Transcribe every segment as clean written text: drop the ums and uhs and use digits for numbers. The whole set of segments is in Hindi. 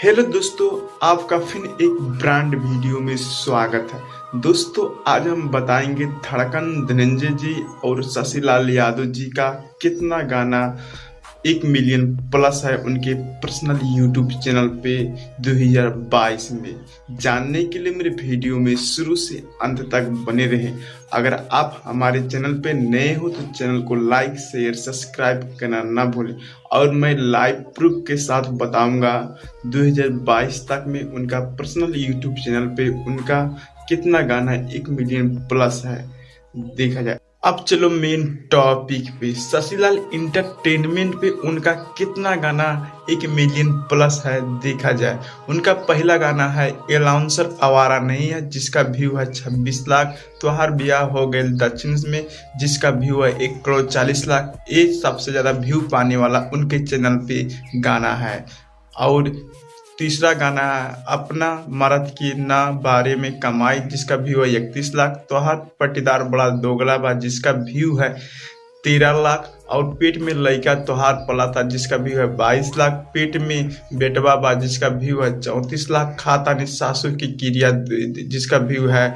हेलो दोस्तों, आपका फिर एक ब्रांड वीडियो में स्वागत है। दोस्तों, आज हम बताएंगे धड़कन धनंजय जी और शशिलाल यादव जी का कितना गाना 1 मिलियन प्लस है उनके पर्सनल यूट्यूब चैनल पे 2022 में। जानने के लिए मेरे वीडियो में शुरू से अंत तक बने रहें। अगर आप हमारे चैनल पे नए हो तो चैनल को लाइक शेयर सब्सक्राइब करना ना भूलें। और मैं लाइव प्रूफ के साथ बताऊंगा 2022 तक में उनका पर्सनल यूट्यूब चैनल पे उनका कितना गाना 1 मिलियन प्लस है देखा जाए। अब चलो मेन टॉपिक पे। शशिलाल इंटरटेनमेंट पे उनका कितना गाना 1 मिलियन प्लस है देखा जाए। उनका पहला गाना है एलाउंसर आवारा नहीं है, जिसका व्यू है 26 लाख। त्योहार ब्याह हो गए दक्षिण में, जिसका व्यू है 1 करोड़ 40 लाख। ये सबसे ज्यादा व्यू पाने वाला उनके चैनल पे गाना है। और तीसरा गाना है अपना मर्द की ना बारे में कमाई, जिसका व्यू है 31 लाख। त्योहार पट्टीदार बड़ा दोगला बा, जिसका व्यू है 13 लाख। और पेट में लड़का त्योहार पला था, जिसका व्यू है 22 लाख। पेट में बेटवा बा, जिसका व्यू है 34 लाख। खाता ने सासू की क्रिया, जिसका व्यू है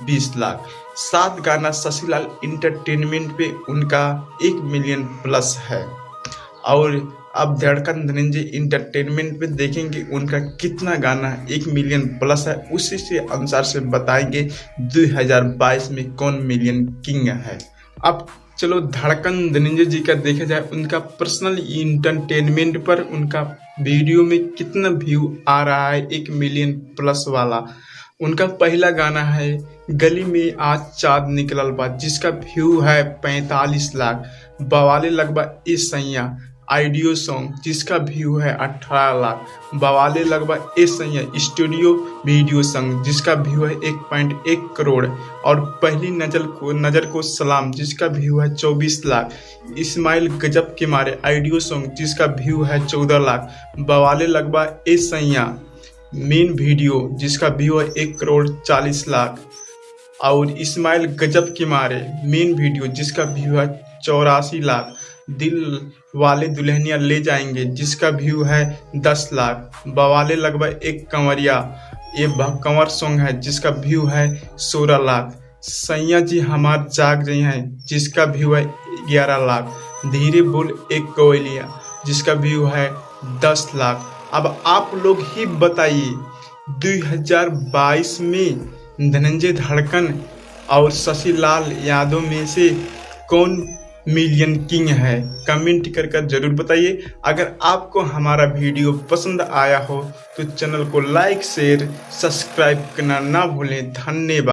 20 लाख। 7 गाना शशिलाल इंटरटेनमेंट पे उनका 1 मिलियन प्लस है। और अब धड़कन धनंजय इंटरटेनमेंट पे देखेंगे उनका कितना गाना 1 मिलियन प्लस है। उसी से अनुसार से बताएंगे 2022 में कौन मिलियन किंग है। अब चलो धड़कन धनंजय जी का देखा जाए, उनका पर्सनल इंटरटेनमेंट पर उनका वीडियो में कितना व्यू आ रहा है 1 मिलियन प्लस वाला। उनका पहला गाना है गली में आज चाँद निकलल बा, जिसका व्यू है 45 लाख। बवाले लगभग इस सैया आइडियो सॉन्ग, जिसका व्यू है 18 लाख। बवाले लगभग इस सैया स्टूडियो वीडियो सॉन्ग, जिसका व्यू है 1.1 करोड़। और पहली नजर को सलाम, जिसका व्यू है 24 लाख। इस्माइल गजब के मारे आइडियो सॉन्ग, जिसका व्यू है 14 लाख। बवाले लगभग इस सैया मेन वीडियो, जिसका व्यू है 1 करोड़ 40 लाख। और इस्माइल गजब के मारे मेन वीडियो, जिसका व्यू है 84 लाख। दिल वाले दुल्हनिया ले जाएंगे, जिसका व्यू है 10 लाख। बवाले लगभग एक कंवरिया, ये कंवर सॉन्ग है, जिसका व्यू है 16 लाख। सैया जी हमार जाग रही हैं, जिसका व्यू है 11 लाख। धीरे बोल एक कोयलिया, जिसका व्यू है 10 लाख। अब आप लोग ही बताइए 2022 में धनंजय धड़कन और शशिलाल यादव में से कौन मिलियन किंग है। कमेंट कर जरूर बताइए। अगर आपको हमारा वीडियो पसंद आया हो तो चैनल को लाइक शेयर सब्सक्राइब करना ना भूलें। धन्यवाद।